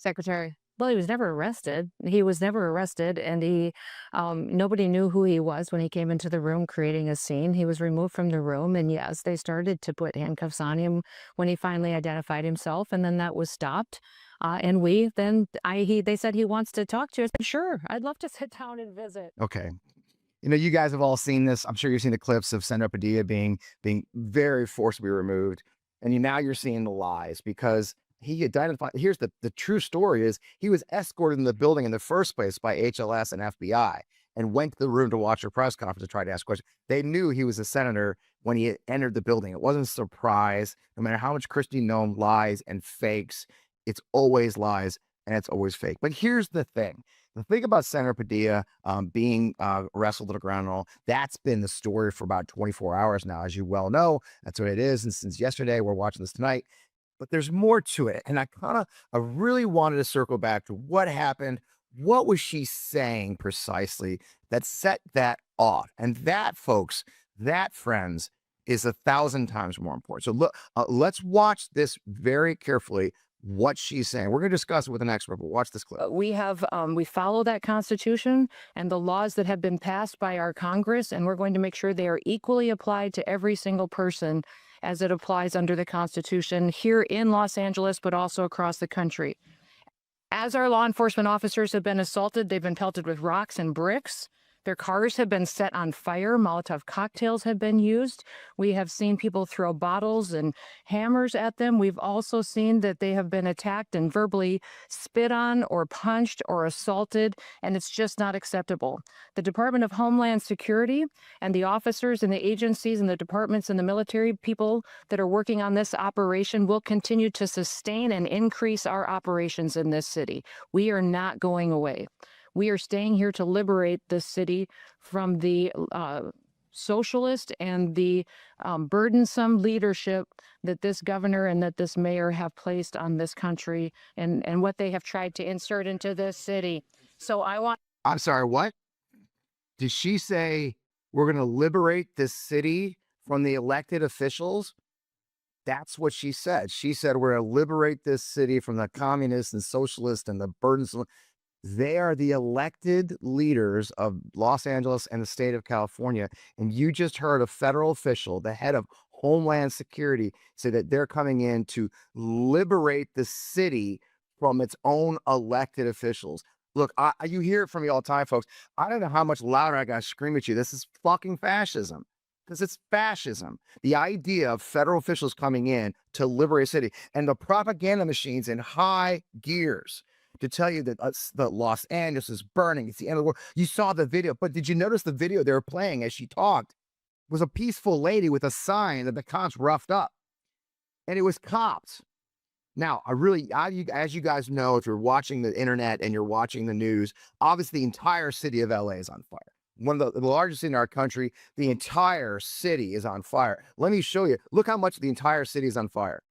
Secretary. Well, he was never arrested. He was never arrested, and nobody knew who he was when he came into the room creating a scene. He was removed from the room, and yes, they started to put handcuffs on him when he finally identified himself, and then that was stopped. And we then I he they said he wants to talk to us. Sure, I'd love to sit down and visit. Okay. You know, you guys have all seen this. I'm sure you've seen the clips of Senator Padilla being very forcibly removed. And now you're seeing the lies because he identified. Here's the true story is he was escorted in the building in the first place by HLS and FBI and went to the room to watch her press conference to try to ask questions. They knew he was a senator when he entered the building. It wasn't a surprise. No matter how much Christine Noem lies and fakes, it's always lies and it's always fake. But here's the thing. The thing about Senator Padilla being wrestled to the ground and all, that's been the story for about 24 hours now, as you well know. That's what it is. And since yesterday, we're watching this tonight. But there's more to it. And I really wanted to circle back to what happened. What was she saying precisely that set that off? And that, folks, that, friends, is 1,000 times more important. So look, let's watch this very carefully what she's saying. We're going to discuss it with an expert, but watch this clip. We follow that Constitution and the laws that have been passed by our Congress, and we're going to make sure they are equally applied to every single person as it applies under the Constitution here in Los Angeles, but also across the country. As our law enforcement officers have been assaulted, they've been pelted with rocks and bricks. Their cars have been set on fire. Molotov cocktails have been used. We have seen people throw bottles and hammers at them. We've also seen that they have been attacked and verbally spit on or punched or assaulted, and it's just not acceptable. The Department of Homeland Security and the officers and the agencies and the departments and the military people that are working on this operation will continue to sustain and increase our operations in this city. We are not going away. We are staying here to liberate this city from the socialist and the burdensome leadership that this governor and that this mayor have placed on this country and what they have tried to insert into this city. So I'm sorry, what? Did she say we're going to liberate this city from the elected officials? That's what she said. She said we're going to liberate this city from the communists and socialists and the burdensome. They are the elected leaders of Los Angeles and the state of California. And you just heard a federal official, the head of Homeland Security, say that they're coming in to liberate the city from its own elected officials. Look, you hear it from me all the time, folks. I don't know how much louder I got to scream at you. This is fucking fascism. Because it's fascism. The idea of federal officials coming in to liberate a city and the propaganda machines in high gears to tell you that the Los Angeles is burning. It's the end of the world. You saw the video, but did you notice the video they were playing as she talked was a peaceful lady with a sign that the cops roughed up, and it was cops. Now, as you guys know, if you're watching the internet and you're watching the news, obviously the entire city of LA is on fire. One of the largest in our country, the entire city is on fire. Let me show you. Look how much the entire city is on fire.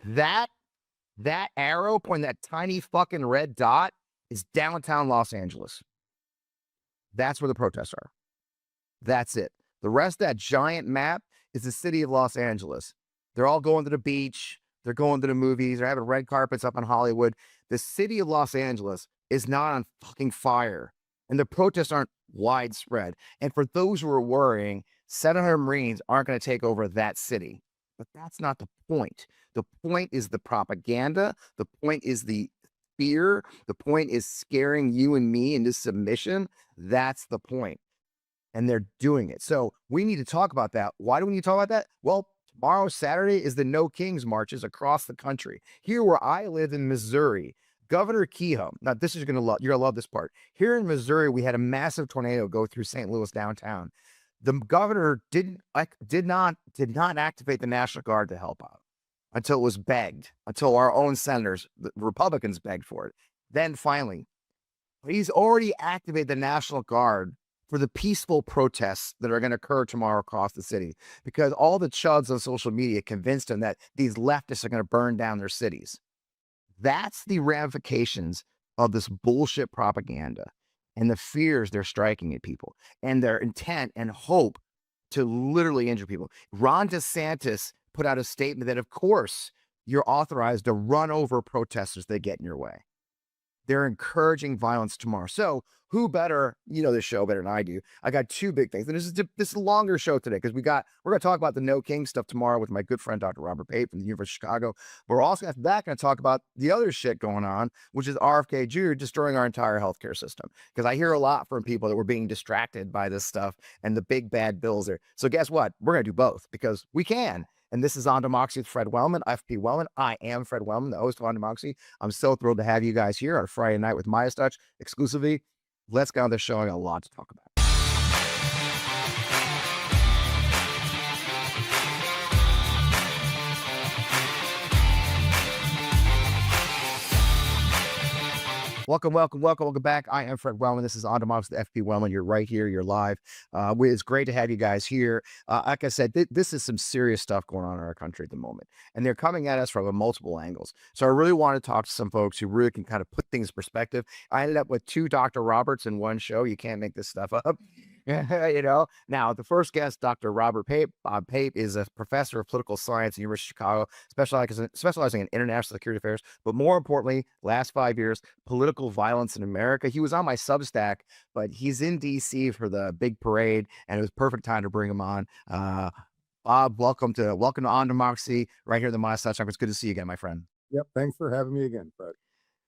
That arrow pointing that tiny fucking red dot is downtown Los Angeles. That's where the protests are. That's it. The rest of that giant map is the city of Los Angeles. They're all going to the beach. They're going to the movies. They're having red carpets up in Hollywood. The city of Los Angeles is not on fucking fire. And the protests aren't widespread. And for those who are worrying, 700 Marines aren't going to take over that city. But that's not the point. The point is the propaganda. The point is the fear. The point is scaring you and me into submission. That's the point. And they're doing it. So we need to talk about that. Why do we need to talk about that? Well, tomorrow, Saturday, is the No Kings marches across the country. Here where I live in Missouri, Governor Kehoe, now this is you're gonna love this part. Here in Missouri, we had a massive tornado go through St. Louis downtown. The governor did not activate the National Guard to help out until it was begged, until our own senators, the Republicans, begged for it. Then finally, he's already activated the National Guard for the peaceful protests that are going to occur tomorrow across the city, because all the chuds on social media convinced him that these leftists are going to burn down their cities. That's the ramifications of this bullshit propaganda and the fears they're striking at people and their intent and hope to literally injure people. Ron DeSantis put out a statement that, of course, you're authorized to run over protesters that get in your way. They're encouraging violence tomorrow. So who better, you know this show better than I do. I got two big things. And this is a longer show today because we're going to talk about the No King stuff tomorrow with my good friend, Dr. Robert Pape from the University of Chicago. But we're also after that going to talk about the other shit going on, which is RFK Jr. destroying our entire healthcare system. Because I hear a lot from people that we're being distracted by this stuff and the big bad bills there. So guess what? We're going to do both because we can. And this is On Democracy with Fred Wellman, FP Wellman. I am Fred Wellman, the host of On Democracy. I'm so thrilled to have you guys here on a Friday night with Midas Touch exclusively. Let's get on the show. I got a lot to talk about. Welcome back. I am Fred Wellman. This is On Democracy with FP Wellman. You're right here. You're live. It's great to have you guys here. Like I said, this is some serious stuff going on in our country at the moment, and they're coming at us from multiple angles. So I really want to talk to some folks who really can kind of put things in perspective. I ended up with two Dr. Roberts in one show. You can't make this stuff up. You know, now the first guest, Dr. Robert Pape. Bob Pape is a professor of political science at the University of Chicago, specializing in international security affairs, but more importantly, last 5 years, political violence in America. He was on my Substack, but he's in DC for the big parade, and it was perfect time to bring him on. Bob, welcome to On Democracy right here in the Midas Touch. It's good to see you again, my friend. Yep, thanks for having me again, Fred.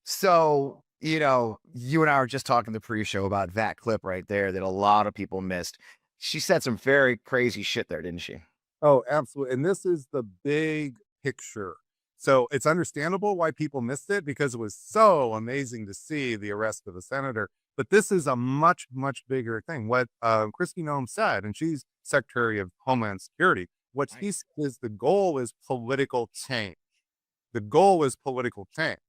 So, you know, you and I were just talking the pre-show about that clip right there that a lot of people missed. She said some very crazy shit there, didn't she? Oh, absolutely. And this is the big picture. So it's understandable why people missed it because it was so amazing to see the arrest of the senator. But this is a much, much bigger thing. What Kristi Noem said, and she's Secretary of Homeland Security, what she said is the goal is political change. The goal is political change.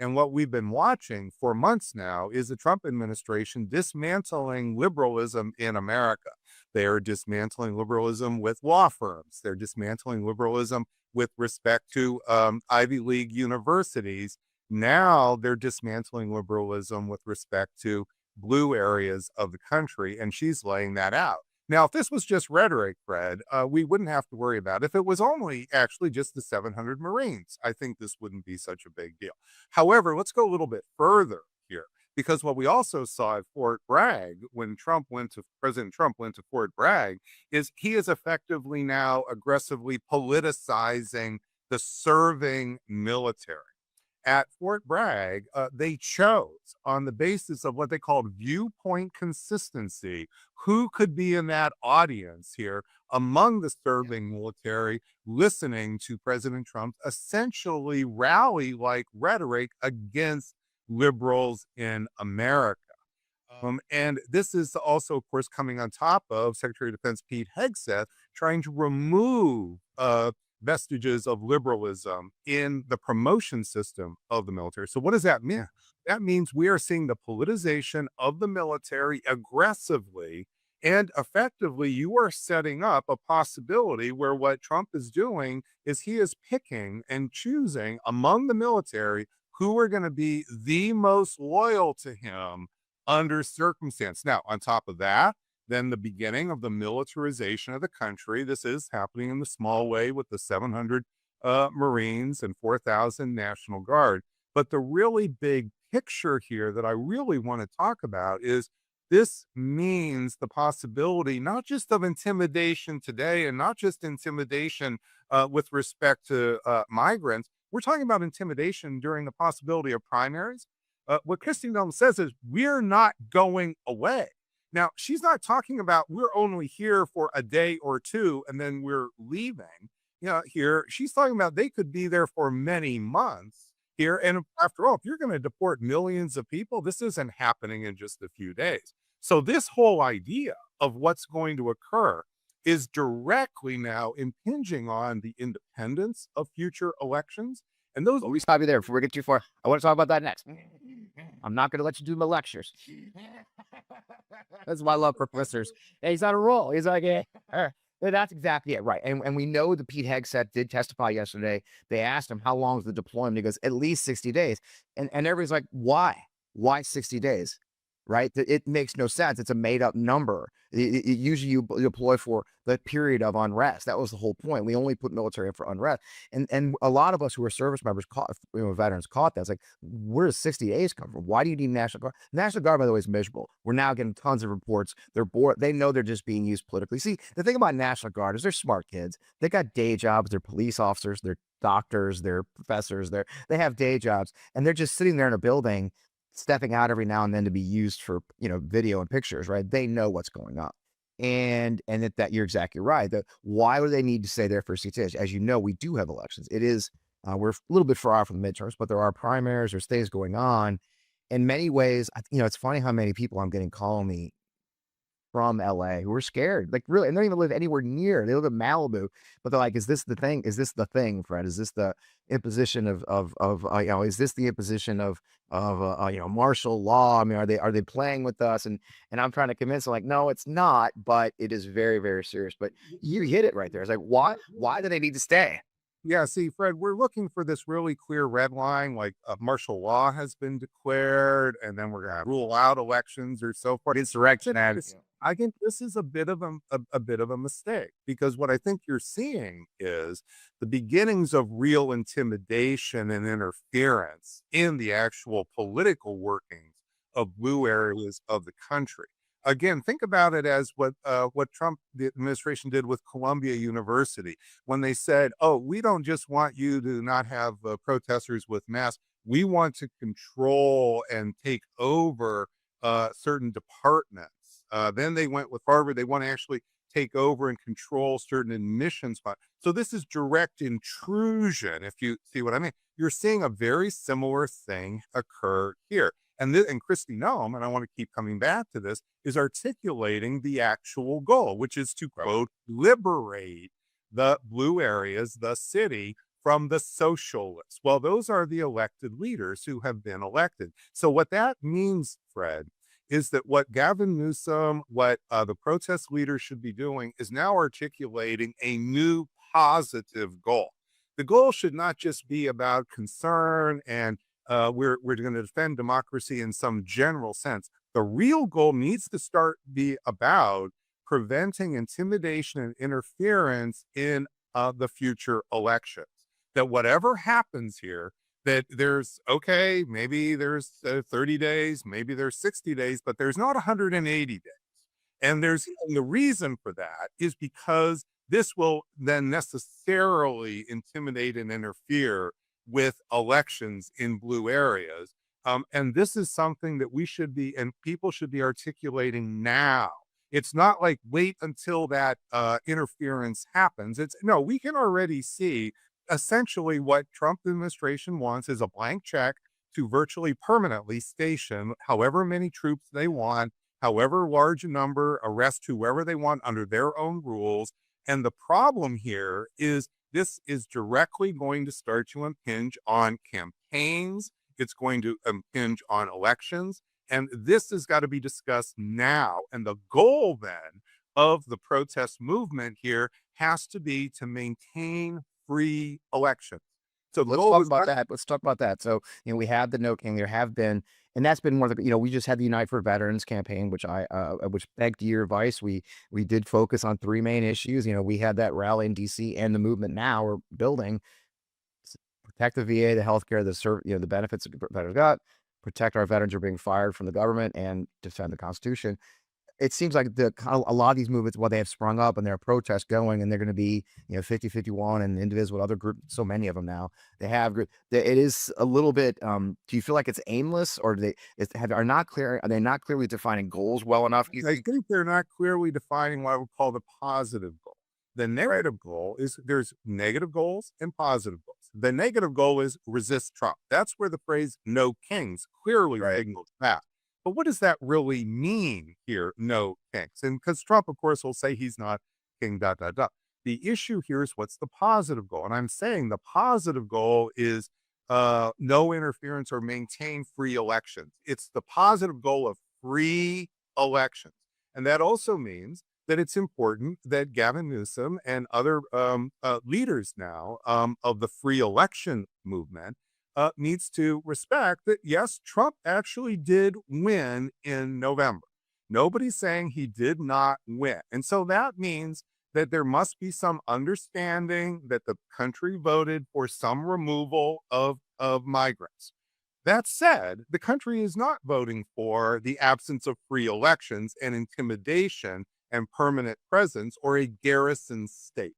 And what we've been watching for months now is the Trump administration dismantling liberalism in America. They are dismantling liberalism with law firms. They're dismantling liberalism with respect to Ivy League universities. Now they're dismantling liberalism with respect to blue areas of the country, and she's laying that out. Now, if this was just rhetoric, Fred, we wouldn't have to worry about it. If it was only actually just the 700 Marines, I think this wouldn't be such a big deal. However, let's go a little bit further here, because what we also saw at Fort Bragg when President Trump went to Fort Bragg is he is effectively now aggressively politicizing the serving military. At Fort Bragg, they chose on the basis of what they called viewpoint consistency, who could be in that audience here among the serving military listening to President Trump's essentially rally-like rhetoric against liberals in America. And this is also, of course, coming on top of Secretary of Defense Pete Hegseth trying to remove vestiges of liberalism in the promotion system of the military. So what does that mean? That means we are seeing the politicization of the military aggressively and effectively. You are setting up a possibility where what Trump is doing is he is picking and choosing among the military who are going to be the most loyal to him under circumstance. Now, on top of that, then the beginning of the militarization of the country. This is happening in the small way with the 700 Marines and 4,000 National Guard. But the really big picture here that I really want to talk about is this means the possibility not just of intimidation today and not just intimidation with respect to migrants. We're talking about intimidation during the possibility of primaries. What Kristi Noem says is we're not going away. Now, she's not talking about we're only here for a day or two and then we're leaving. Here she's talking about they could be there for many months here. And after all, if you're going to deport millions of people, this isn't happening in just a few days. So this whole idea of what's going to occur is directly now impinging on the independence of future elections. And those. Let me stop you there before we get too far. I want to talk about that next. I'm not going to let you do my lectures. That's why I love professors. Hey, he's on a roll. He's like, that's exactly it. Right. And we know that Pete Hegseth did testify yesterday. They asked him, how long is the deployment? He goes, at least 60 days. And everybody's like, why? Why 60 days? right? It makes no sense. It's a made up number. Usually you deploy for the period of unrest. That was the whole point. We only put military in for unrest. And a lot of us who are service members caught, veterans caught that. It's like, where does 60 days come from? Why do you need National Guard? National Guard, by the way, is miserable. We're now getting tons of reports. They're bored. They know they're just being used politically. See, the thing about National Guard is they're smart kids. They got day jobs. They're police officers. They're doctors. They're professors. They have day jobs, and they're just sitting there in a building, stepping out every now and then to be used for, video and pictures, right? They know what's going on. And that you're exactly right. That why would they need to stay there for 60 days? As you know, we do have elections. It is we're a little bit far off from the midterms, but there are primaries or stays going on. In many ways, it's funny how many people I'm getting calling me from LA who are scared, like really, and they don't even live anywhere near. They live in Malibu, but they're like, "Is this the thing? Is this the thing, Fred? Is this the imposition of is this the imposition of martial law? I mean, are they playing with us?" And I'm trying to convince them, like, no, it's not, but it is very, very serious. But you hit it right there. It's like, why do they need to stay? Yeah, see, Fred, we're looking for this really clear red line, like martial law has been declared, and then we're going to rule out elections or so forth. Insurrection. I think this is a bit of a bit of a mistake, because what I think you're seeing is the beginnings of real intimidation and interference in the actual political workings of blue areas of the country. Again, think about it as what Trump the administration did with Columbia University when they said, "Oh, we don't just want you to not have protesters with masks. We want to control and take over certain departments." Then they went with Harvard. They want to actually take over and control certain admission spots. So this is direct intrusion, if you see what I mean. You're seeing a very similar thing occur here. And Christy Noem, and I want to keep coming back to this, is articulating the actual goal, which is to, quote, liberate the blue areas, the city, from the socialists. Well, those are the elected leaders who have been elected. So what that means, Fred, is that what Gavin Newsom, what the protest leaders should be doing is now articulating a new positive goal. The goal should not just be about concern and we're going to defend democracy in some general sense. The real goal needs to start be about preventing intimidation and interference in the future elections. That whatever happens here, that there's, okay, maybe there's 30 days, maybe there's 60 days, but there's not 180 days. And the reason for that is because this will then necessarily intimidate and interfere with elections in blue areas. And this is something that we should be, and people should be articulating now. It's not like wait until that interference happens. It's no, we can already see essentially what Trump administration wants is a blank check to virtually permanently station however many troops they want, however large a number, arrest whoever they want under their own rules. And the problem here is this is directly going to start to impinge on campaigns. It's going to impinge on elections. And this has got to be discussed now. And the goal then of the protest movement here has to be to maintain free elections. So Let's talk about that. So, we have the No King. There have been, and that's been one of the, we just had the Unite for Veterans campaign, which which begged your advice. We did focus on three main issues. We had that rally in DC, and the movement now we're building: protect the VA, the healthcare, the benefits that veterans got, protect our veterans who are being fired from the government, and defend the Constitution. It seems like a lot of these movements, while they have sprung up and there are protests going, and they're going to be, 50, 51 and indivisible, other groups, so many of them now, they have, it is a little bit, do you feel like it's aimless, or are they not clearly defining goals well enough? I think they're not clearly defining what I would call the positive goal. The narrative goal is there's negative goals and positive goals. The negative goal is resist Trump. That's where the phrase no kings clearly signals that. But what does that really mean here, no kings? And because Trump, of course, will say he's not king, ... The issue here is what's the positive goal? And I'm saying the positive goal is no interference or maintain free elections. It's the positive goal of free elections. And that also means that it's important that Gavin Newsom and other leaders now of the free election movement needs to respect that, yes, Trump actually did win in November. Nobody's saying he did not win. And so that means that there must be some understanding that the country voted for some removal of migrants. That said, the country is not voting for the absence of free elections and intimidation and permanent presence or a garrison state.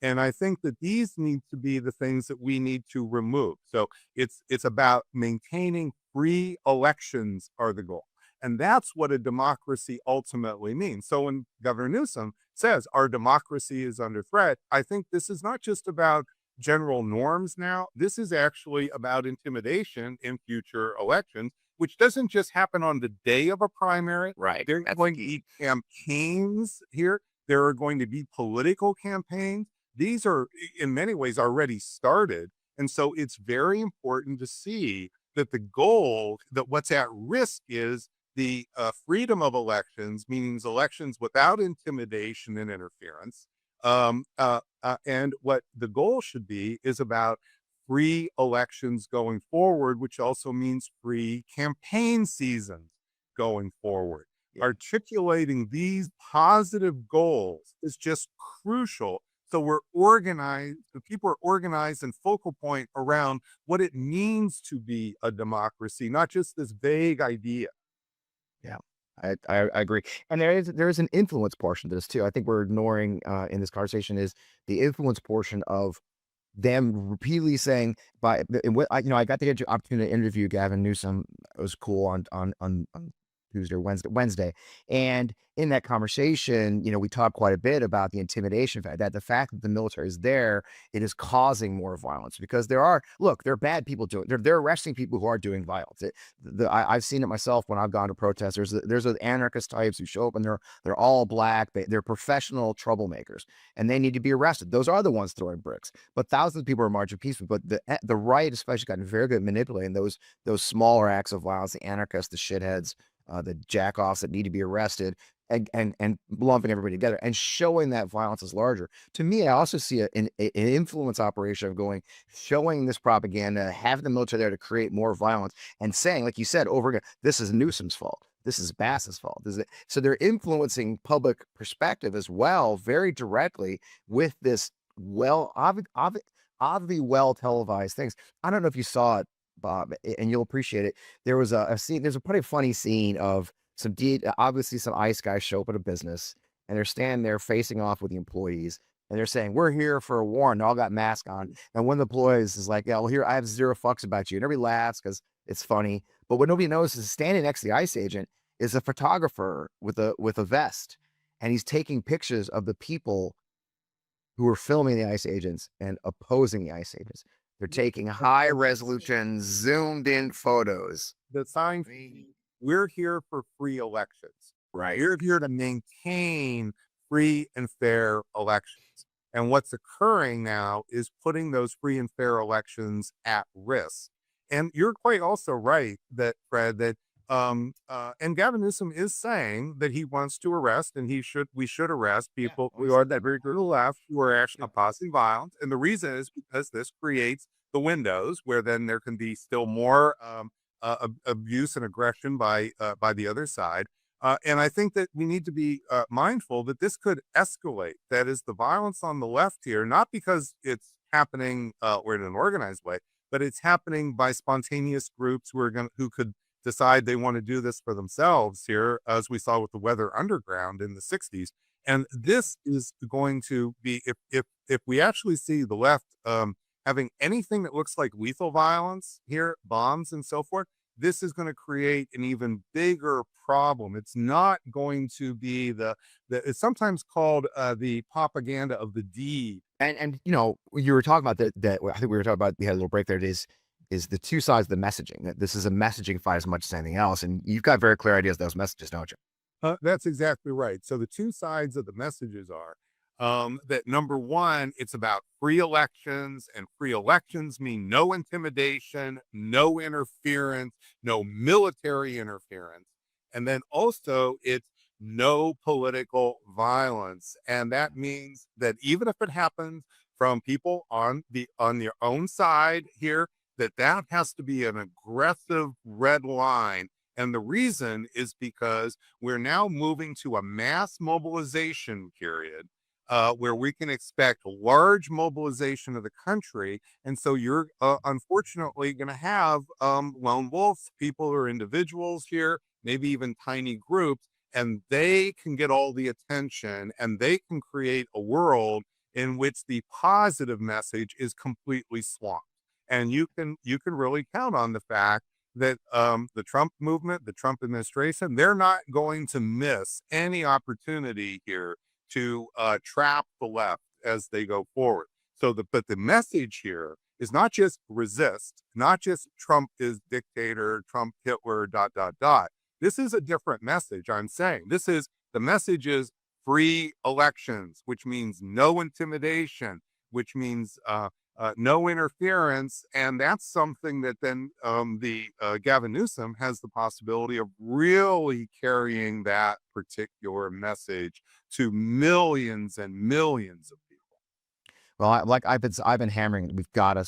And I think that these need to be the things that we need to remove. So it's about maintaining free elections are the goal. And that's what a democracy ultimately means. So when Governor Newsom says our democracy is under threat, I think this is not just about general norms now. This is actually about intimidation in future elections, which doesn't just happen on the day of a primary. Right. There are going to be campaigns here. There are going to be political campaigns. These are, in many ways, already started. And so it's very important to see that the goal, that what's at risk is the freedom of elections, meaning elections without intimidation and interference. And what the goal should be is about free elections going forward, which also means free campaign seasons going forward. Yeah. Articulating these positive goals is just crucial. So we're organized, the people are organized and focal point around what it means to be a democracy, not just this vague idea. Yeah, I agree. And there is an influence portion to this too. I think we're ignoring in this conversation is the influence portion of them repeatedly saying I got the opportunity to interview Gavin Newsom. It was cool on Tuesday or Wednesday. And in that conversation, we talked quite a bit about the intimidation fact, that the fact that the military is there, it is causing more violence because there are bad people doing, they're arresting people who are doing violence. I've seen it myself when I've gone to protests. There's those anarchist types who show up and they're all black. They're professional troublemakers and they need to be arrested. Those are the ones throwing bricks, but thousands of people are marching peacefully. But the right especially gotten very good at manipulating those smaller acts of violence, the anarchists, the shitheads, the jackoffs that need to be arrested, and lumping everybody together and showing that violence is larger. To me, I also see an influence operation of showing this propaganda, having the military there to create more violence and saying, like you said, over again, this is Newsom's fault. This is Bass's fault. So they're influencing public perspective as well, very directly with this oddly well televised things. I don't know if you saw it, Bob, and you'll appreciate it. There was a scene. There's a pretty funny scene of obviously some ICE guys show up at a business and they're standing there facing off with the employees and they're saying, "We're here for a war," and they all got masks on. And one of the employees is like, "Yeah, well, here I have zero fucks about you." And everybody laughs because it's funny. But what nobody knows is standing next to the ICE agent is a photographer with a vest, and he's taking pictures of the people who are filming the ICE agents and opposing the ICE agents. They're taking high resolution, zoomed in photos. The sign, we're here for free elections. Right. We're here to maintain free and fair elections. And what's occurring now is putting those free and fair elections at risk. And you're quite also right that, Fred, that and Gavin Newsom is saying that he wants to arrest and we should arrest people who are that very to the left who are actually opposing violence. And the reason is because this creates the windows where then there can be still more abuse and aggression by the other side. And I think that we need to be mindful that this could escalate. That is the violence on the left here, not because it's happening or in an organized way, but it's happening by spontaneous groups who could decide they want to do this for themselves here, as we saw with the Weather Underground in the 60s. And this is going to be, if we actually see the left having anything that looks like lethal violence here, bombs and so forth, this is going to create an even bigger problem. It's not going to be it's sometimes called the propaganda of the deed. And you were talking about that. I think we were talking about, we had a little break there. Is the two sides of the messaging. That this is a messaging fight as much as anything else. And you've got very clear ideas of those messages, don't you? That's exactly right. So the two sides of the messages are that number one, it's about free elections, and free elections mean no intimidation, no interference, no military interference. And then also it's no political violence. And that means that even if it happens from people on their own side here, that has to be an aggressive red line. And the reason is because we're now moving to a mass mobilization period where we can expect large mobilization of the country. And so you're unfortunately going to have lone wolves, people or individuals here, maybe even tiny groups, and they can get all the attention and they can create a world in which the positive message is completely swamped. And you can really count on the fact that the Trump movement, the Trump administration, they're not going to miss any opportunity here to trap the left as they go forward. But the message here is not just resist, not just Trump is dictator, Trump Hitler, dot dot dot. This is a different message. I'm saying the message is free elections, which means no intimidation, which means no interference. And that's something that then Gavin Newsom has the possibility of really carrying that particular message to millions and millions of people. Well, I've been hammering, you got to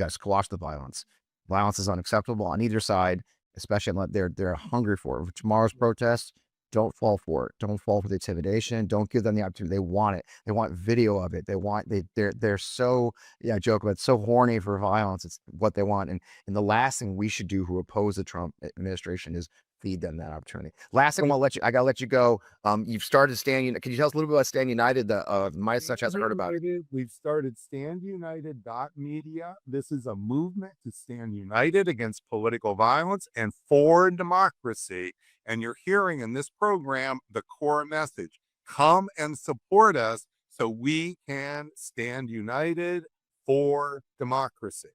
squash the violence. Violence is unacceptable on either side, especially they're hungry for it. Tomorrow's protest, don't fall for it. Don't fall for the intimidation. Don't give them the opportunity. They want it. They want video of it. They're so, yeah, I joke about it, so horny for violence. It's what they want. And the last thing we should do who oppose the Trump administration is feed them that opportunity. Last thing I gotta let you go. You've started Stand. Can you tell us a little bit about Stand United? The my such hasn't heard about it. We've started standunited.media. This is a movement to stand united against political violence and for democracy. And you're hearing in this program the core message: come and support us so we can stand united for democracy.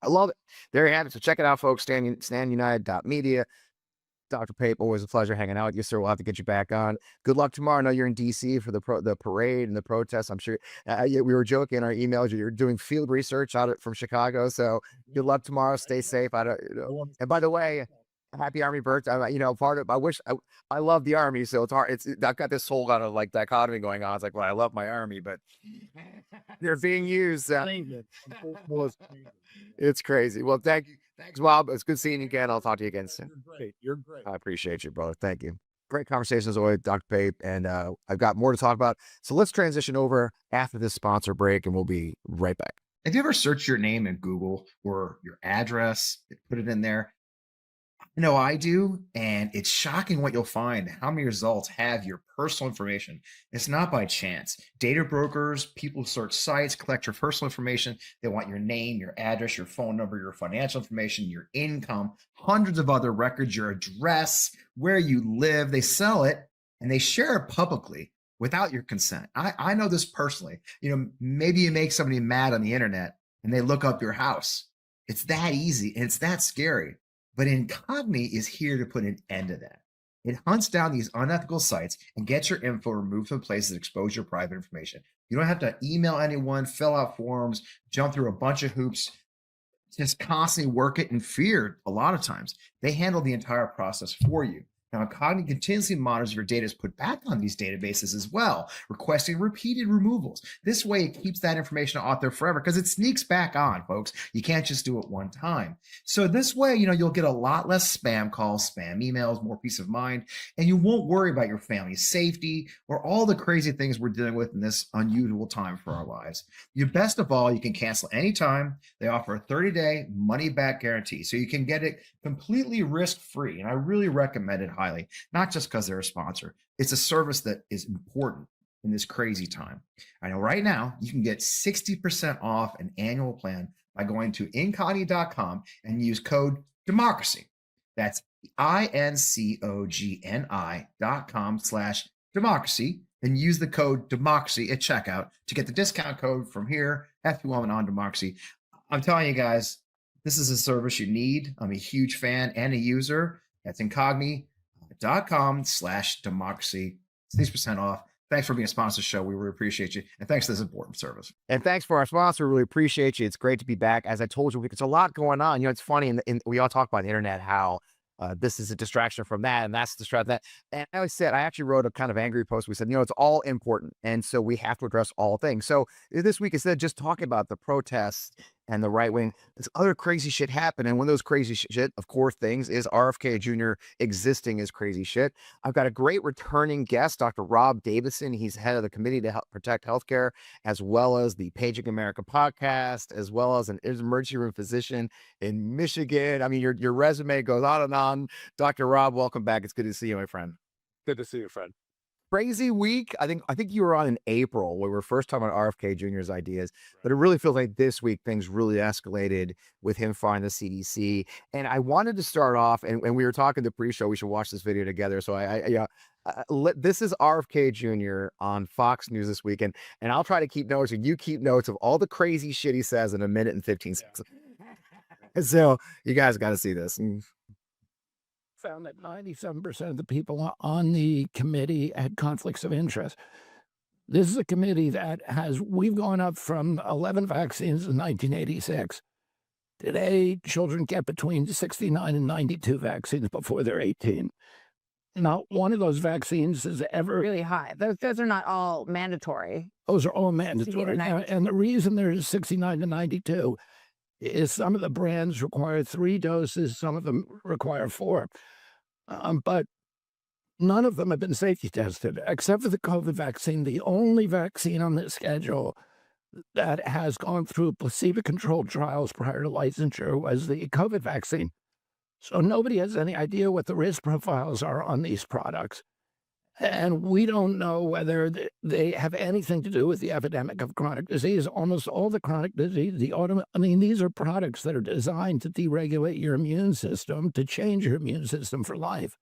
I love it. There you have it. So check it out, folks. Standunited.media. Dr. Pape, always a pleasure hanging out with you, sir. We'll have to get you back on. Good luck tomorrow. I know you're in DC for the parade and the protests. I'm sure we were joking in our emails. You're doing field research from Chicago. So good luck tomorrow. Stay safe. And by the way, happy Army birthday. I love the Army, so it's hard. I've got this whole kind of like dichotomy going on. It's like, well, I love my Army, but they're being used. It's crazy. Well, thank you. Thanks, Bob. It's good seeing you again. I'll talk to you again soon. You're great. I appreciate you, brother. Thank you. Great conversation as always, Dr. Pape. And I've got more to talk about. So let's transition over after this sponsor break, and we'll be right back. Have you ever searched your name in Google or your address, put it in there? No, I do. And it's shocking what you'll find, how many results have your personal information. It's not by chance. Data brokers, people search sites, collect your personal information. They want your name, your address, your phone number, your financial information, your income, hundreds of other records, your address, where you live. They sell it and they share it publicly without your consent. I know this personally. Maybe you make somebody mad on the internet and they look up your house. It's that easy and it's that scary. But Incogni is here to put an end to that. It hunts down these unethical sites and gets your info removed from places that expose your private information. You don't have to email anyone, fill out forms, jump through a bunch of hoops, just constantly work it in fear. A lot of times they handle the entire process for you. Now, Incogni continuously monitors your data is put back on these databases as well, requesting repeated removals. This way, it keeps that information out there forever because it sneaks back on, folks. You can't just do it one time. So this way, you'll get a lot less spam calls, spam emails, more peace of mind, and you won't worry about your family's safety or all the crazy things we're dealing with in this unusual time for our lives. Best of all, you can cancel anytime. They offer a 30-day money-back guarantee, so you can get it completely risk-free, and I really recommend it highly, not just because they're a sponsor. It's a service that is important in this crazy time. I know right now you can get 60% off an annual plan by going to incogni.com and use code democracy. That's incogni.com/democracy and use the code democracy at checkout to get the discount code from here, FUM and on democracy. I'm telling you guys, this is a service you need. I'm a huge fan and a user. That's incogni.com/democracy. 6% off. Thanks for being a sponsor of the show. We really appreciate you. And thanks for this important service. And thanks for our sponsor. We really appreciate you. It's great to be back. As I told you, it's a lot going on. It's funny, we all talk about the internet, how this is a distraction from that, and that's a distraction that. And I actually wrote a kind of angry post. We said, it's all important. And so we have to address all things. So this week, instead of just talking about the protests and the right wing. This other crazy shit happened. And one of those crazy shit, of course, things is RFK Jr. existing as crazy shit. I've got a great returning guest, Dr. Rob Davison. He's head of the Committee to Protect Healthcare, as well as the Paging America podcast, as well as an emergency room physician in Michigan. I mean, your resume goes on and on. Dr. Rob, welcome back. It's good to see you, my friend. Good to see you, friend. Crazy week. I think you were on in April when we were first talking about RFK Jr.'s ideas, but it really feels like this week things really escalated with him firing the CDC. And I wanted to start off, and we were talking the pre-show. We should watch this video together. So this is RFK Jr. on Fox News this week, and I'll try to keep notes, and you keep notes of all the crazy shit he says in a minute and 15 seconds. So you guys got to see this. Found that 97% of the people on the committee had conflicts of interest. This is a committee that we've gone up from 11 vaccines in 1986. Today, children get between 69 and 92 vaccines before they're 18. Not one of those vaccines is ever really high. Those are not all mandatory. Those are all mandatory. And the reason there's 69 to 92 is some of the brands require 3 doses, some of them require 4. But none of them have been safety tested, except for the COVID vaccine. The only vaccine on this schedule that has gone through placebo-controlled trials prior to licensure was the COVID vaccine. So nobody has any idea what the risk profiles are on these products. And we don't know whether they have anything to do with the epidemic of chronic disease. Almost all the chronic disease, these are products that are designed to deregulate your immune system, to change your immune system for life.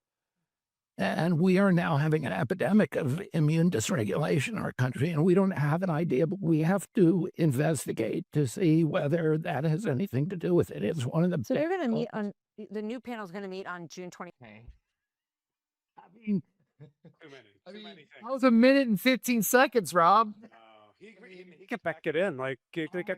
And we are now having an epidemic of immune dysregulation in our country, and we don't have an idea, but we have to investigate to see whether that has anything to do with it. It's one of the. So they're going to meet on the new panel is going to meet on June 20th. I mean, Too many things. That was a minute and 15 seconds, Rob. He can back it in. Like, he's got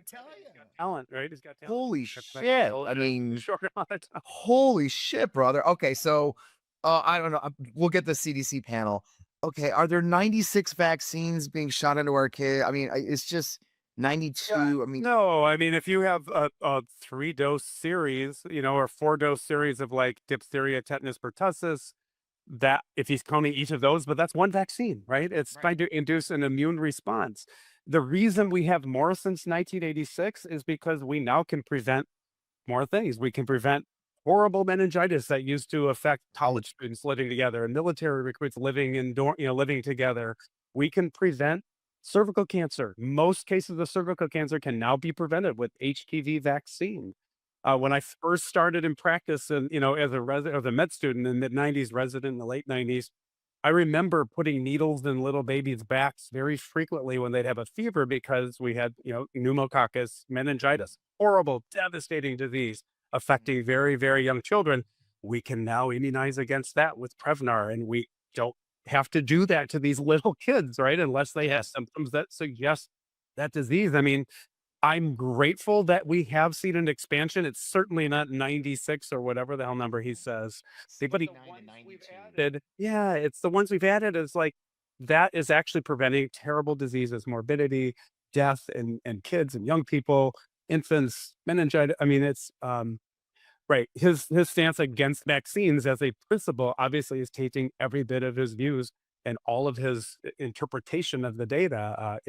talent, right? He's got talent. Holy He's got shit. talent. I mean, Short amount of time. holy shit, brother. Okay, so I don't know. We'll get the CDC panel. Okay, are there 96 vaccines being shot into our kid? I mean, it's just 92. I mean, No, I mean, if you have a 3-dose series, or 4-dose series of like diphtheria, tetanus, pertussis, that if he's counting each of those, but that's one vaccine, right? It's trying to induce an immune response. The reason we have more since 1986 is because we now can prevent more things. We can prevent horrible meningitis that used to affect college students living together and military recruits living living together. We can prevent cervical cancer. Most cases of cervical cancer can now be prevented with HPV vaccine. When I first started in practice, and as a med student in the mid-90s, resident in the late 90s, I remember putting needles in little babies' backs very frequently when they'd have a fever because we had, pneumococcus meningitis, horrible, devastating disease affecting very, very young children. We can now immunize against that with Prevnar, and we don't have to do that to these little kids, right? Unless they have symptoms that suggest that disease. I mean, I'm grateful that we have seen an expansion. It's certainly not 96 or whatever the hell number he says. But it's the ones we've added is like, that is actually preventing terrible diseases, morbidity, death in kids and young people, infants, meningitis. I mean, it's right. His stance against vaccines as a principle obviously is taking every bit of his views and all of his interpretation of the data.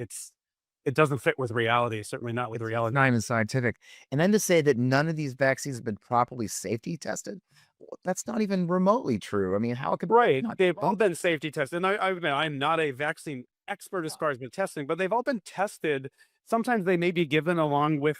It doesn't fit with reality, certainly not with reality. not even scientific. And then to say that none of these vaccines have been properly safety tested, that's not even remotely true. I mean, how could Right. not They've all been safety tested. And I admit, I'm not a vaccine expert as far as the testing, but they've all been tested. Sometimes they may be given along with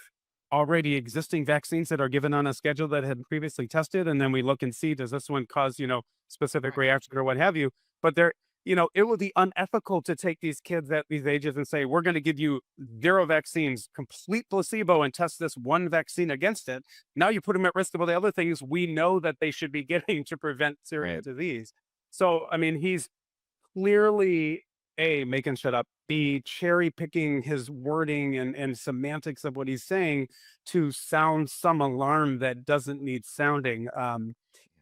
already existing vaccines that are given on a schedule that had previously tested. And then we look and see, does this one cause, specific reaction or what have you? But it would be unethical to take these kids at these ages and say, we're going to give you 0 vaccines, complete placebo, and test this one vaccine against it. Now you put them at risk of all the other things we know that they should be getting to prevent serious disease. So, I mean, he's clearly A, making shit up, B, cherry picking his wording and semantics of what he's saying to sound some alarm that doesn't need sounding.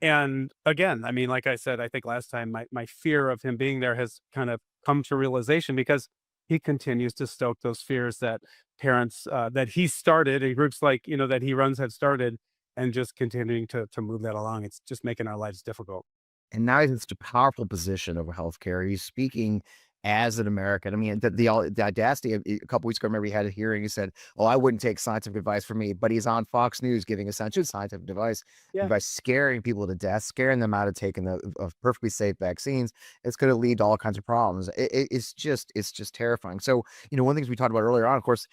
And again, I mean, like I said, I think last time, my fear of him being there has kind of come to realization because he continues to stoke those fears that parents that he started and groups like that he runs have started, and just continuing to move that along. It's just making our lives difficult. And now he's in such a powerful position over healthcare. He's speaking as an American. I mean, the audacity of a couple weeks ago, I remember he had a hearing. He said, "Oh, I wouldn't take scientific advice from me," but he's on Fox News giving essentially scientific Yeah. advice, scaring people to death, scaring them out of taking the of perfectly safe vaccines. It's going to lead to all kinds of problems. It's just terrifying. So, one of the things we talked about earlier on, of course,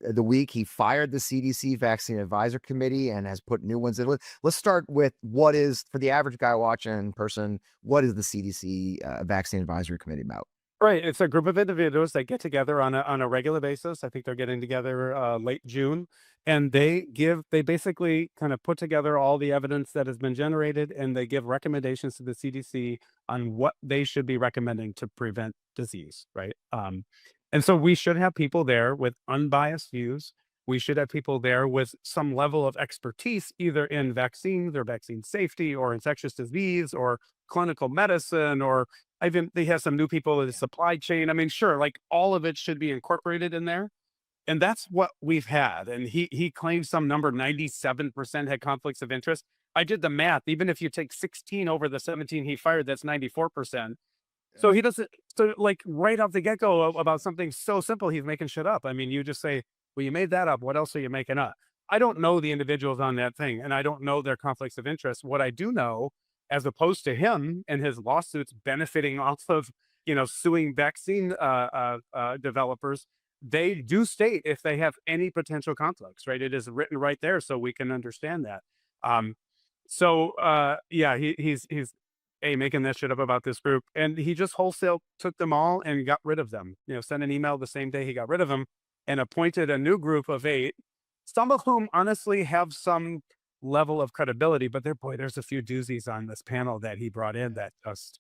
the week he fired the CDC Vaccine Advisor Committee and has put new ones in. Let's start with what is, for the average guy watching in person, what is the CDC Vaccine Advisory Committee about? Right. It's a group of individuals that get together on a regular basis. I think they're getting together late June, and they basically kind of put together all the evidence that has been generated, and they give recommendations to the CDC on what they should be recommending to prevent disease. Right. And so we should have people there with unbiased views. We should have people there with some level of expertise, either in vaccines or vaccine safety or infectious disease or clinical medicine, or even they have some new people in the supply chain. I mean, sure, like all of it should be incorporated in there. And that's what we've had. And he claims some number, 97% had conflicts of interest. I did the math. Even if you take 16 over the 17 he fired, that's 94%. So he doesn't, so like right off the get-go about something so simple, he's making shit up. I mean, you just say, well, you made that up. What else are you making up? I don't know the individuals on that thing, and I don't know their conflicts of interest. What I do know, as opposed to him and his lawsuits benefiting off of, suing vaccine developers, they do state if they have any potential conflicts, right? It is written right there so we can understand that. Um, yeah, he's making that shit up about this group, and he just wholesale took them all and got rid of them. Sent an email the same day he got rid of them, and appointed a new group of 8, some of whom honestly have some level of credibility. But there's a few doozies on this panel that he brought in that just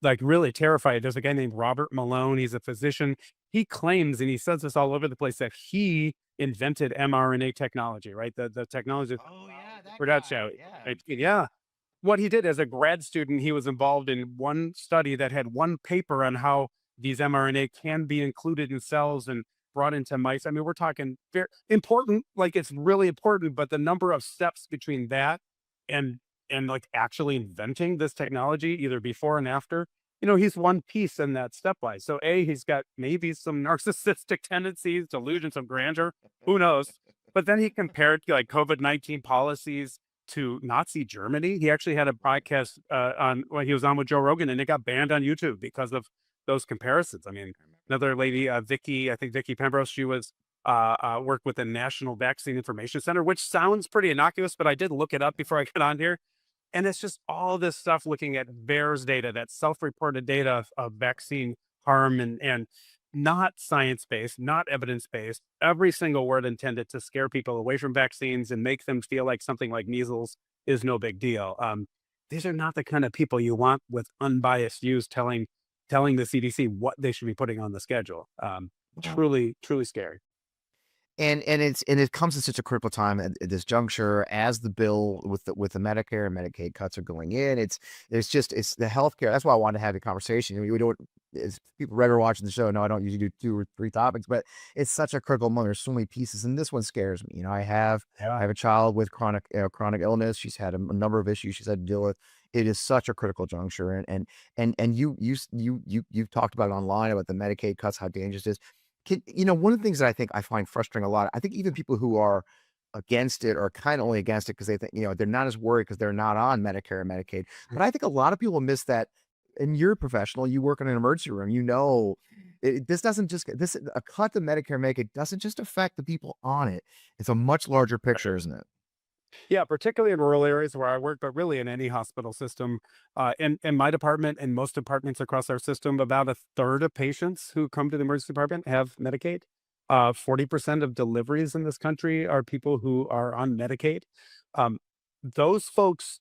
like really terrified. There's a guy named Robert Malone. He's a physician. He claims, and he says this all over the place, that he invented mRNA technology, right? The technology. Oh yeah, that For that guy. show. Yeah. Right? Yeah. What he did as a grad student, he was involved in one study that had one paper on how these mRNA can be included in cells and brought into mice. I mean, we're talking very important, like it's really important, but the number of steps between that and like actually inventing this technology, either before and after, he's one piece in that stepwise. So he's got maybe some narcissistic tendencies, delusions of grandeur, who knows? But then he compared like COVID-19 policies to Nazi Germany. He actually had a podcast on when he was on with Joe Rogan, and it got banned on YouTube because of those comparisons. I mean, another lady, I think Vicky Pembroke, she was worked with the National Vaccine Information Center, which sounds pretty innocuous, but I did look it up before I got on here. And it's just all this stuff looking at VAERS data, that self-reported data of vaccine harm, and not science-based, not evidence-based, every single word intended to scare people away from vaccines and make them feel like something like measles is no big deal. These are not the kind of people you want with unbiased views telling the CDC what they should be putting on the schedule. Truly, truly scary. And it comes at such a critical time at this juncture as the bill with the Medicare and Medicaid cuts are going in. It's the healthcare. That's why I wanted to have the conversation. We don't, as people regular watching the show know, I don't usually do 2 or 3 topics, but it's such a critical moment. There's so many pieces, and this one scares me. I have a child with chronic illness. She's had a number of issues she's had to deal with. It is such a critical juncture, and you've talked about it online about the Medicaid cuts, how dangerous it is. One of the things that I think I find frustrating a lot, I think even people who are against it are kind of only against it because they think, they're not as worried because they're not on Medicare and Medicaid. But I think a lot of people miss that. And you're a professional, you work in an emergency room, this doesn't just, a cut to Medicare and Medicaid doesn't just affect the people on it. It's a much larger picture, isn't it? Yeah, particularly in rural areas where I work, but really in any hospital system. In my department and most departments across our system, about a third of patients who come to the emergency department have Medicaid. 40% of deliveries in this country are people who are on Medicaid. Um, those folks,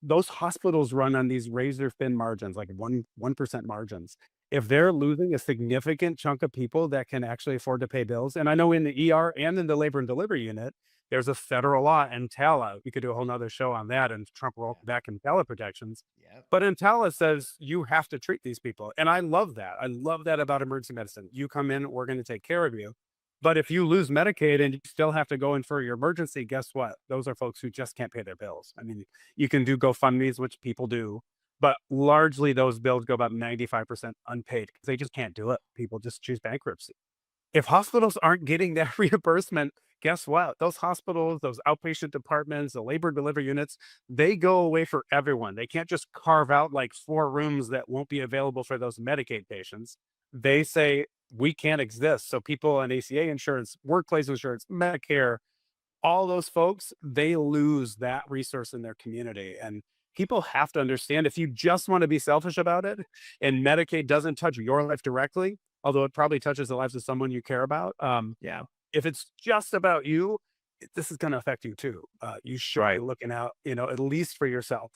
those hospitals run on these razor thin margins, like 1% margins. If they're losing a significant chunk of people that can actually afford to pay bills, and I know in the ER and in the labor and delivery unit, There's a federal law, EMTALA. We could do a whole nother show on that, and Trump rolled back EMTALA protections. Yep. But EMTALA says you have to treat these people. And I love that. I love that about emergency medicine. You come in, we're going to take care of you. But if you lose Medicaid and you still have to go in for your emergency, guess what? Those are folks who just can't pay their bills. I mean, you can do GoFundMe's, which people do, but largely those bills go about 95% unpaid because they just can't do it. People just choose bankruptcy. If hospitals aren't getting that reimbursement, guess what? Those hospitals, those outpatient departments, the labor delivery units, they go away for everyone. They can't just carve out like 4 rooms that won't be available for those Medicaid patients. They say we can't exist. So people on ACA insurance, workplace insurance, Medicare, all those folks, they lose that resource in their community. And people have to understand, if you just want to be selfish about it and Medicaid doesn't touch your life directly, although it probably touches the lives of someone you care about. Yeah. If it's just about you, this is going to affect you too. You should be looking out, at least for yourself.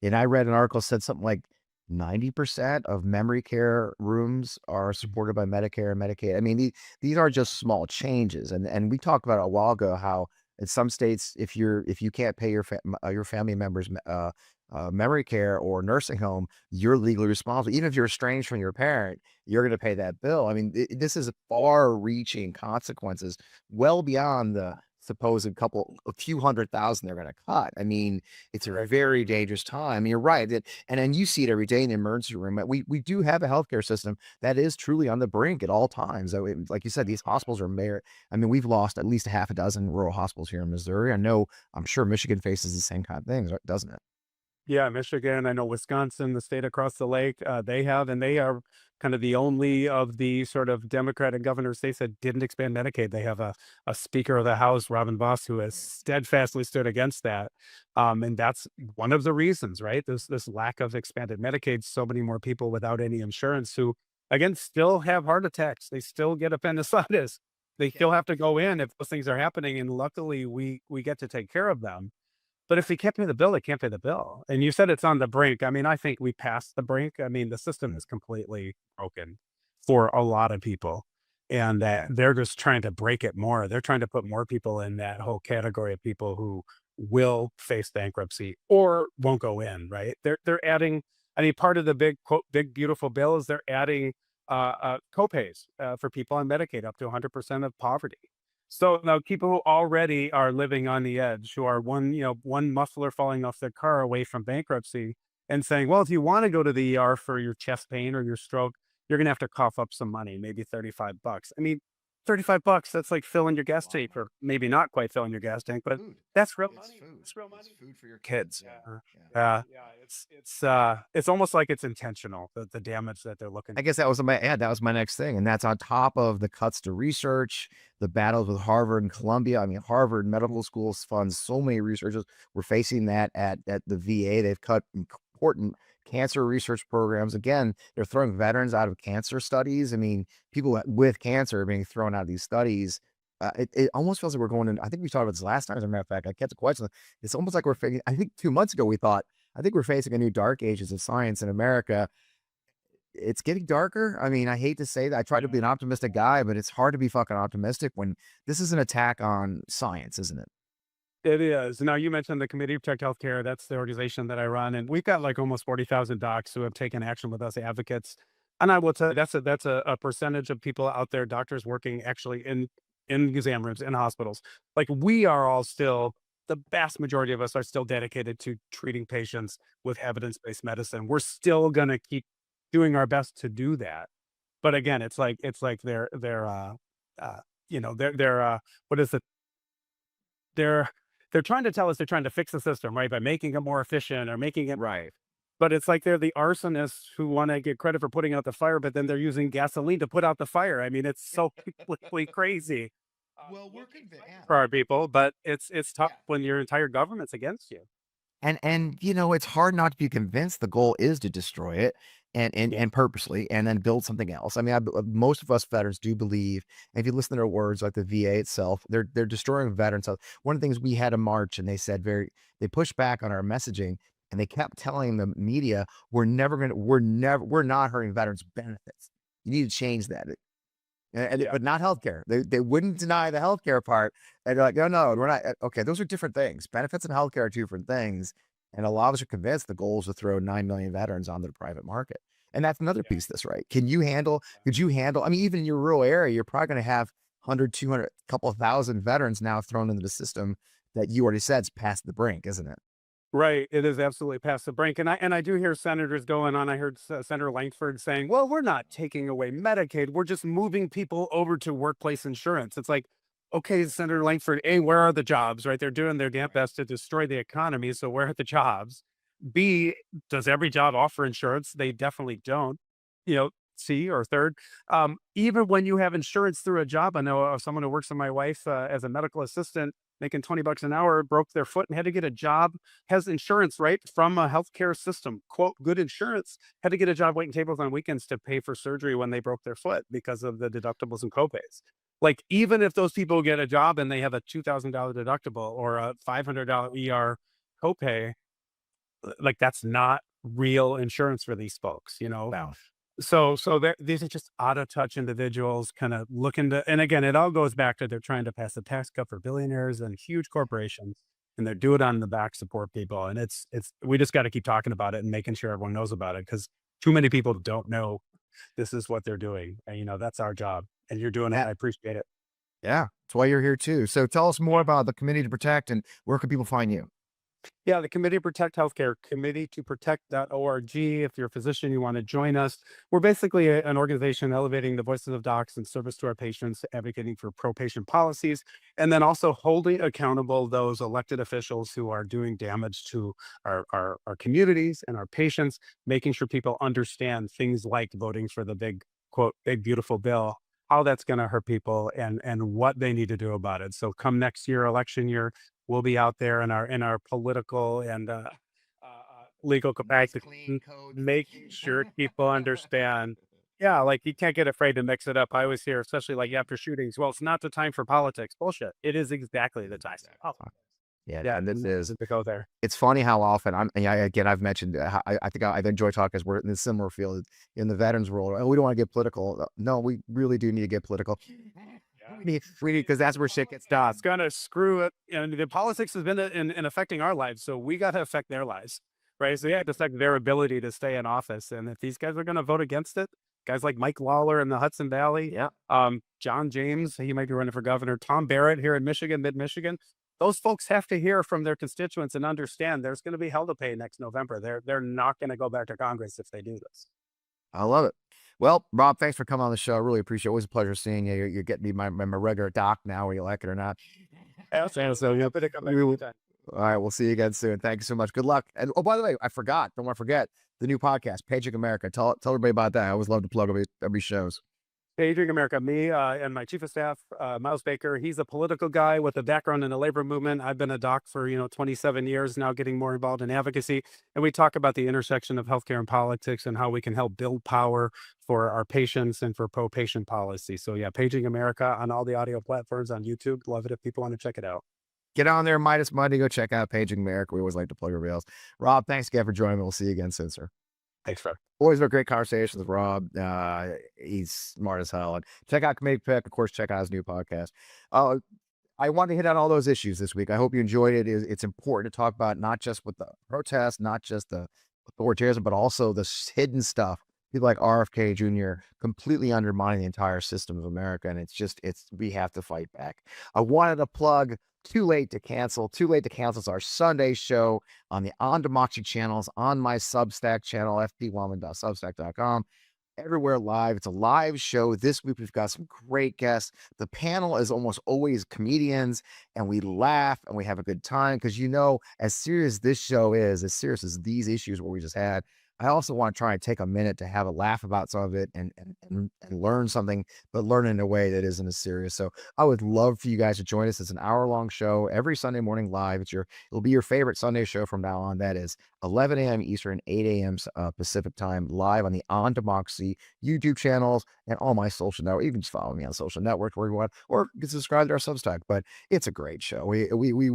And I read an article said something like 90% of memory care rooms are supported by Medicare and Medicaid. I mean, these are just small changes. And we talked about a while ago how in some states, if you can't pay your family members memory care or nursing home, you're legally responsible. Even if you're estranged from your parent, you're going to pay that bill. I mean, this is far-reaching consequences, well beyond the supposed a few 100,000 they're going to cut. I mean, it's a very dangerous time. You're right. And then you see it every day in the emergency room. We do have a healthcare system that is truly on the brink at all times. So like you said, these hospitals are I mean, we've lost at least a half a dozen rural hospitals here in Missouri. I'm sure Michigan faces the same kind of things, doesn't it? Yeah, Michigan, I know Wisconsin, the state across the lake, and they are kind of the only of the sort of Democratic governor states that didn't expand Medicaid. They have a Speaker of the House, Robin Voss, who has steadfastly stood against that. And that's one of the reasons, right? This lack of expanded Medicaid, so many more people without any insurance who, again, still have heart attacks. They still get appendicitis. They still have to go in if those things are happening. And luckily, we get to take care of them. But if they can't pay the bill, they can't pay the bill. And you said it's on the brink. I mean, I think we passed the brink. I mean, the system is completely broken for a lot of people. And they're just trying to break it more. They're trying to put more people in that whole category of people who will face bankruptcy or won't go in, right? They're adding, I mean, part of the big, quote, big, beautiful bill is they're adding copays for people on Medicaid up to 100% of poverty. So now people who already are living on the edge, who are one muffler falling off their car away from bankruptcy and saying, well, if you want to go to the ER for your chest pain or your stroke, you're going to have to cough up some money, maybe 35 bucks. I mean, 35 bucks, that's like filling your gas tank, or maybe not quite filling your gas tank, but Food. that's real It's money. food. It's real It's money. food for your Kids. kids. Yeah. Yeah. It's almost like it's intentional, the damage that they're looking. I guess that was my next thing. And that's on top of the cuts to research, the battles with Harvard and Columbia. I mean, Harvard Medical Schools funds so many researchers. We're facing that at the VA. They've cut important cancer research programs. Again, they're throwing veterans out of cancer studies. I mean, people with cancer are being thrown out of these studies. It almost feels like we're going in. I think we talked about this last time, as a matter of fact. I kept the question. It's almost like we're facing, I think 2 months ago, I think we're facing a new dark ages of science in America. It's getting darker. I mean, I hate to say that. I try to be an optimistic guy, but it's hard to be fucking optimistic when this is an attack on science, isn't it? It is. Now, you mentioned the Committee to Protect Healthcare. That's the organization that I run, and we've got like almost 40,000 docs who have taken action with us, advocates. And I will tell you, that's a percentage of people out there, doctors working actually in exam rooms, in hospitals. Like, we are all still, the vast majority of us are still dedicated to treating patients with evidence-based medicine. We're still going to keep doing our best to do that. But again, it's like what is it? They're trying to tell us they're trying to fix the system, right? By making it more efficient or making it, Right. but it's like they're the arsonists who want to get credit for putting out the fire, but then they're using gasoline to put out the fire. I mean, it's so completely crazy Well, we're convinced. for our people, but it's tough Yeah. when your entire government's against you. And it's hard not to be convinced. The goal is to destroy it and purposely, and then build something else. I mean, most of us veterans do believe, and if you listen to their words, like the VA itself, they're destroying veterans. So one of the things, we had a march, and they pushed back on our messaging, and they kept telling the media, we're not hurting veterans benefits. You need to change that. But not healthcare. They wouldn't deny the healthcare part. And they're like, no, we're not. Okay, those are different things. Benefits and healthcare are two different things. And a lot of us are convinced the goal is to throw 9 million veterans onto the private market. And that's another piece of this, right? Could you handle, I mean, even in your rural area, you're probably going to have 100, 200, couple of thousand veterans now thrown into the system that you already said is past the brink, isn't it? Right. It is absolutely past the brink. And I do hear senators going on. I heard Senator Langford saying, well, we're not taking away Medicaid. We're just moving people over to workplace insurance. It's like, okay, Senator Langford, A, where are the jobs, right? They're doing their damn best to destroy the economy. So where are the jobs? B, does every job offer insurance? They definitely don't. C, or third, even when you have insurance through a job, I know of someone who works with my wife as a medical assistant, making $20 an hour, broke their foot and had to get a job, has insurance, right, from a healthcare system, quote, good insurance, had to get a job waiting tables on weekends to pay for surgery when they broke their foot because of the deductibles and copays. Like, even if those people get a job and they have a $2,000 deductible or a $500 ER copay, like, that's not real insurance for these folks. Wow. So these are just out of touch individuals kind of looking to, and again, it all goes back to they're trying to pass a tax cut for billionaires and huge corporations, and they're doing it on the back support people. And we just got to keep talking about it and making sure everyone knows about it, because too many people don't know this is what they're doing. And that's our job. And you're doing it. I appreciate it. Yeah. That's why you're here too. So tell us more about the Committee to Protect and where can people find you? Yeah, the Committee to Protect Healthcare, committee2protect.org. If you're a physician, you want to join us. We're basically an organization elevating the voices of docs in service to our patients, advocating for pro-patient policies, and then also holding accountable those elected officials who are doing damage to our communities and our patients, making sure people understand things like voting for the big, quote, big, beautiful bill, how that's going to hurt people and what they need to do about it. So come next year, election year, we'll be out there in our political and legal capacity, making sure people understand. Yeah, like, you can't get afraid to mix it up. I always hear, especially like after shootings, well, it's not the time for politics. Bullshit. It is exactly the time. Oh, Yeah, yeah, and this is, to go there. it's funny how often I've mentioned, I think I've enjoyed talking because we're in a similar field in the veterans world. Oh, we don't want to get political. No, we really do need to get political. We need, because that's where shit gets done. It's gonna screw it. And the politics has been in affecting our lives, so we got to affect their lives, right? So yeah, to affect their ability to stay in office. And if these guys are gonna vote against it, guys like Mike Lawler in the Hudson Valley, Yeah. John James, he might be running for governor, Tom Barrett here in Michigan, mid-Michigan, those folks have to hear from their constituents and understand there's going to be hell to pay next November. They're not going to go back to Congress if they do this. I love it. Well, Rob, thanks for coming on the show. I really appreciate it. Always a pleasure seeing you. You're getting me my regular doc now, whether you like it or not. So yeah, but All right, we'll see you again soon. Thank you so much. Good luck. And oh, by the way, I forgot. Don't want to forget the new podcast, Paging America. Tell everybody about that. I always love to plug every shows. Paging America, me and my chief of staff, Miles Baker. He's a political guy with a background in the labor movement. I've been a doc for 27 years now, getting more involved in advocacy. And we talk about the intersection of healthcare and politics and how we can help build power for our patients and for pro-patient policy. So yeah, Paging America on all the audio platforms on YouTube. Love it if people want to check it out. Get on there, Midas Monday. Go check out Paging America. We always like to plug our else. Rob, thanks again for joining me. We'll see you again soon, sir. Thanks, Fred. Always a great conversations with Rob. He's smart as hell. And check out Committee Pick. Of course, check out his new podcast. I want to hit on all those issues this week. I hope you enjoyed it. It's important to talk about not just with the protests, not just the authoritarianism, but also the hidden stuff. People like RFK Jr. completely undermining the entire system of America. And we have to fight back. I wanted to plug Too Late to Cancel. Too Late to Cancel is our Sunday show on the On Democracy channels, on my Substack channel, fpwellman.substack.com. Everywhere live. It's a live show. This week, we've got some great guests. The panel is almost always comedians, and we laugh and we have a good time because, as serious as this show is, as serious as these issues where we just had, I also want to try and take a minute to have a laugh about some of it and learn something, but learn in a way that isn't as serious. So I would love for you guys to join us. It's an hour-long show every Sunday morning live. It'll be your favorite Sunday show from now on. That is 11 a.m. Eastern, 8 a.m. Pacific time, live on the On Democracy YouTube channels and all my social networks. You can just follow me on social networks where you want, or you can subscribe to our Substack. But it's a great show. We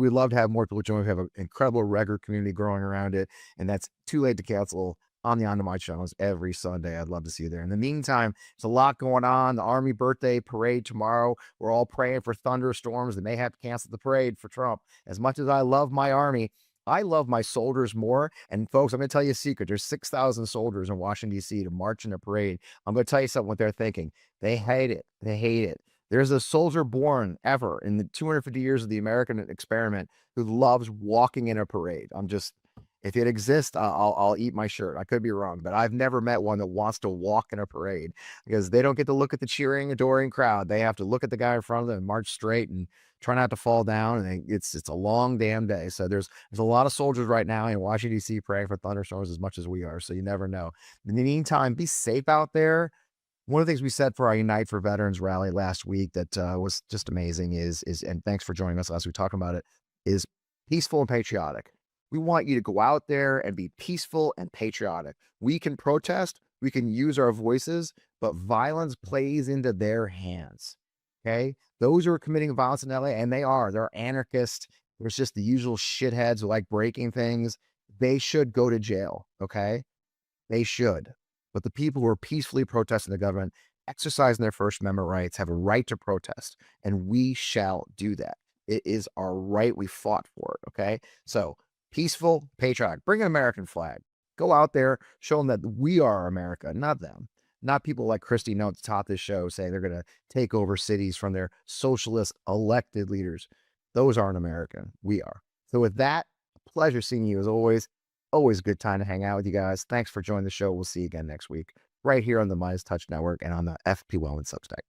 love to have more people join. We have an incredible regular community growing around it, and that's Too Late to Cancel on the On My channels every Sunday. I'd love to see you there. In the meantime, there's a lot going on. The Army birthday parade tomorrow. We're all praying for thunderstorms. They may have to cancel the parade for Trump. As much as I love my Army, I love my soldiers more. And folks, I'm going to tell you a secret. There's 6,000 soldiers in Washington, D.C. to march in a parade. I'm going to tell you something what they're thinking. They hate it. They hate it. There's a soldier born ever in the 250 years of the American experiment who loves walking in a parade. If it exists, I'll eat my shirt. I could be wrong, but I've never met one that wants to walk in a parade because they don't get to look at the cheering, adoring crowd. They have to look at the guy in front of them and march straight and try not to fall down. And it's a long damn day. So there's a lot of soldiers right now in Washington, D.C. praying for thunderstorms as much as we are. So you never know. In the meantime, be safe out there. One of the things we said for our Unite for Veterans rally last week that was just amazing is, and thanks for joining us last week talking about it, is peaceful and patriotic. We want you to go out there and be peaceful and patriotic. We can protest, we can use our voices, but violence plays into their hands. Okay? Those who are committing violence in LA, and they're anarchists. There's just the usual shitheads who like breaking things. They should go to jail. Okay? They should. But the people who are peacefully protesting the government, exercising their First Amendment rights, have a right to protest, and we shall do that. It is our right. We fought for it, okay? So, peaceful, patriotic. Bring an American flag. Go out there, show them that we are America, not them. Not people like Christy Notes taught this show saying they're going to take over cities from their socialist elected leaders. Those aren't American. We are. So with that, a pleasure seeing you as always. Always a good time to hang out with you guys. Thanks for joining the show. We'll see you again next week, right here on the Midas Touch Network and on the FP Wellman Substack.